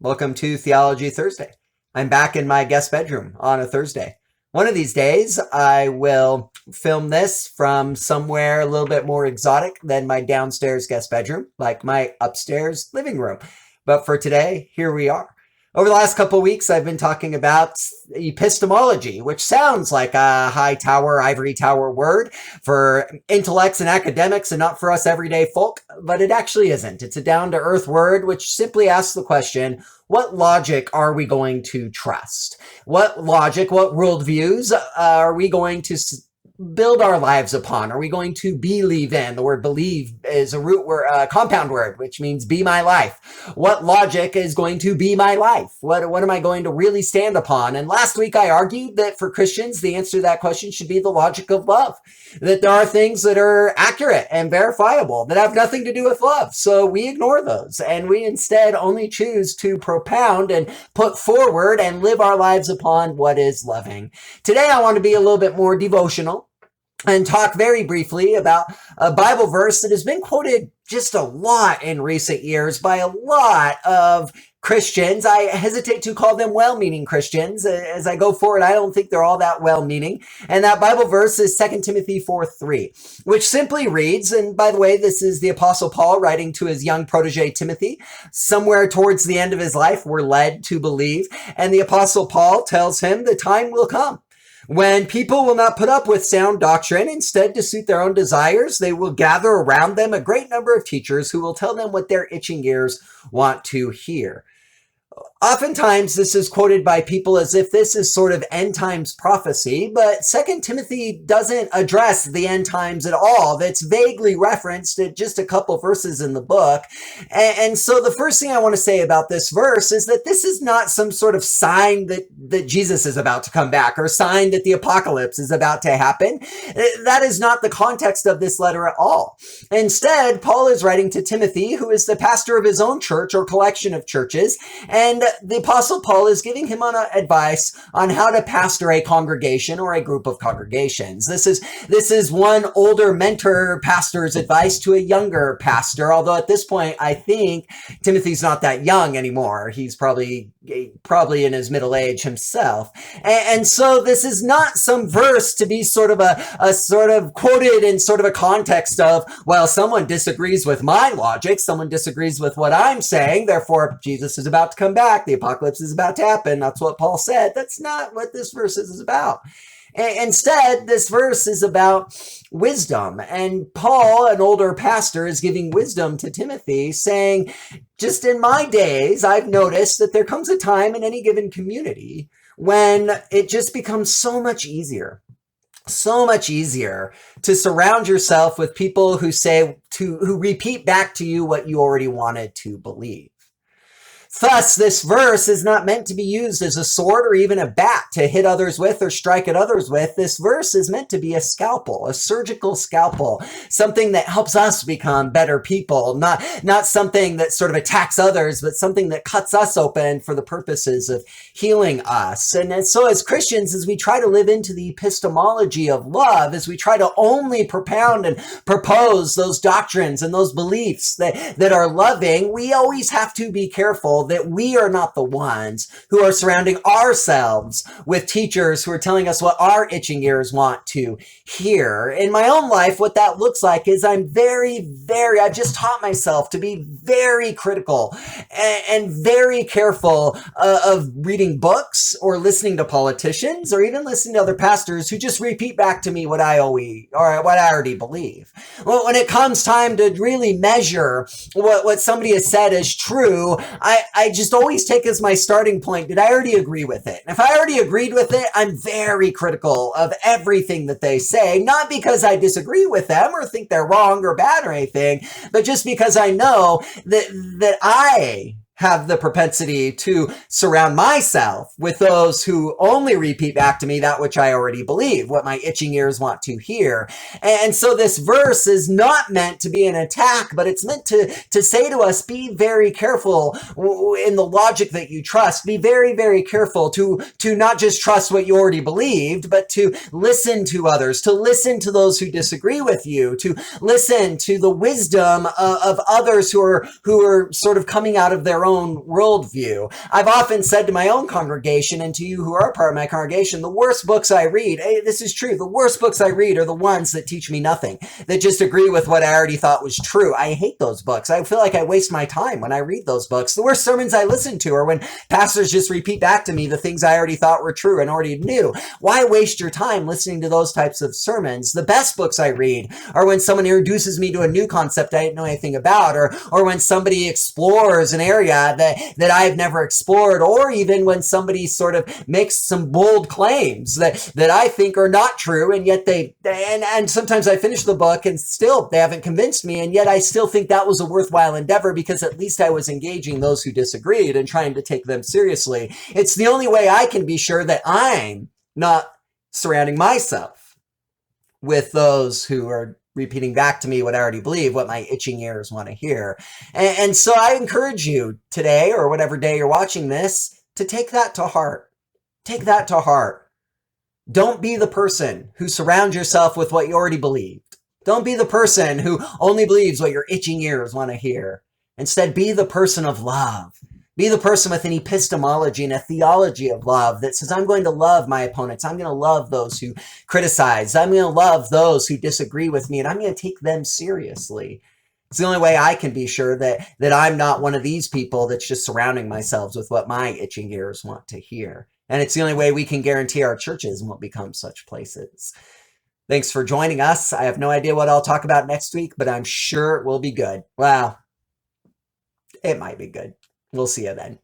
Welcome to Theology Thursday. I'm back in my guest bedroom on a Thursday. One of these days, I will film this from somewhere a little bit more exotic than my downstairs guest bedroom, like my upstairs living room. But for today, here we are. Over the last couple of weeks, I've been talking about epistemology, which sounds like a high tower, ivory tower word for intellects and academics and not for us everyday folk, but it actually isn't. It's a down-to-earth word which simply asks the question, what logic are we going to trust? What logic, what worldviews are we going to build our lives upon? Are we going to believe in? The word believe is a root word, a compound word, which means be my life. What logic is going to be my life? What am I going to really stand upon? And last week I argued that for Christians, the answer to that question should be the logic of love. That there are things that are accurate and verifiable that have nothing to do with love. So we ignore those and we instead only choose to propound and put forward and live our lives upon what is loving. Today I want to be a little bit more devotional and talk very briefly about a Bible verse that has been quoted just a lot in recent years by a lot of Christians. I hesitate to call them well-meaning Christians. As I go forward, I don't think they're all that well-meaning. And that Bible verse is 2 Timothy 4:3, which simply reads, and by the way, this is the Apostle Paul writing to his young protege Timothy, somewhere towards the end of his life, we're led to believe. And the Apostle Paul tells him the time will come when people will not put up with sound doctrine. Instead, to suit their own desires, they will gather around them a great number of teachers who will tell them what their itching ears want to hear. Oftentimes, this is quoted by people as if this is sort of end times prophecy, but 2 Timothy doesn't address the end times at all. That's vaguely referenced at just a couple verses in the book. And so the first thing I want to say about this verse is that this is not some sort of sign that Jesus is about to come back or sign that the apocalypse is about to happen. That is not the context of this letter at all. Instead, Paul is writing to Timothy, who is the pastor of his own church or collection of churches, and the Apostle Paul is giving him advice on how to pastor a congregation or a group of congregations. This is one older mentor pastor's advice to a younger pastor, although at this point, I think Timothy's not that young anymore. He's probably in his middle age himself. And so this is not some verse to be sort of a sort of quoted in sort of a context of, well, someone disagrees with my logic, someone disagrees with what I'm saying, therefore Jesus is about to come back, the apocalypse is about to happen. That's what Paul said. That's not what this verse is about. Instead, this verse is about wisdom. And Paul, an older pastor, is giving wisdom to Timothy, saying, just in my days, I've noticed that there comes a time in any given community when it just becomes so much easier to surround yourself with people who repeat back to you what you already wanted to believe. Thus, this verse is not meant to be used as a sword or even a bat to hit others with or strike at others with. This verse is meant to be a scalpel, a surgical scalpel, something that helps us become better people, not something that sort of attacks others, but something that cuts us open for the purposes of healing us. And so as Christians, as we try to live into the epistemology of love, as we try to only propound and propose those doctrines and those beliefs that are loving, we always have to be careful that we are not the ones who are surrounding ourselves with teachers who are telling us what our itching ears want to hear. In my own life, what that looks like is I've just taught myself to be very critical and very careful of reading books or listening to politicians or even listening to other pastors who just repeat back to me what I already believe. Well, when it comes time to really measure what somebody has said as true, I just always take as my starting point, did I already agree with it? And if I already agreed with it, I'm very critical of everything that they say, not because I disagree with them or think they're wrong or bad or anything, but just because I know that I have the propensity to surround myself with those who only repeat back to me that which I already believe, what my itching ears want to hear. And so this verse is not meant to be an attack, but it's meant to say to us, be very careful in the logic that you trust. Be very, very careful to not just trust what you already believed, but to listen to others, to listen to those who disagree with you, to listen to the wisdom of others who are sort of coming out of their own own worldview. I've often said to my own congregation and to you who are part of my congregation, the worst books I read, this is true, the worst books I read are the ones that teach me nothing, that just agree with what I already thought was true. I hate those books. I feel like I waste my time when I read those books. The worst sermons I listen to are when pastors just repeat back to me the things I already thought were true and already knew. Why waste your time listening to those types of sermons? The best books I read are when someone introduces me to a new concept I didn't know anything about, or when somebody explores an area that I've never explored, or even when somebody sort of makes some bold claims that I think are not true, and yet and sometimes I finish the book and still they haven't convinced me, and yet I still think that was a worthwhile endeavor because at least I was engaging those who disagreed and trying to take them seriously. It's the only way I can be sure that I'm not surrounding myself with those who are repeating back to me what I already believe, what my itching ears want to hear. And so I encourage you today, or whatever day you're watching this, to take that to heart. Take that to heart. Don't be the person who surrounds yourself with what you already believed. Don't be the person who only believes what your itching ears want to hear. Instead, be the person of love. Be the person with an epistemology and a theology of love that says, I'm going to love my opponents. I'm going to love those who criticize. I'm going to love those who disagree with me, and I'm going to take them seriously. It's the only way I can be sure that I'm not one of these people that's just surrounding myself with what my itching ears want to hear. And it's the only way we can guarantee our churches won't become such places. Thanks for joining us. I have no idea what I'll talk about next week, but I'm sure it will be good. Well, it might be good. We'll see you then.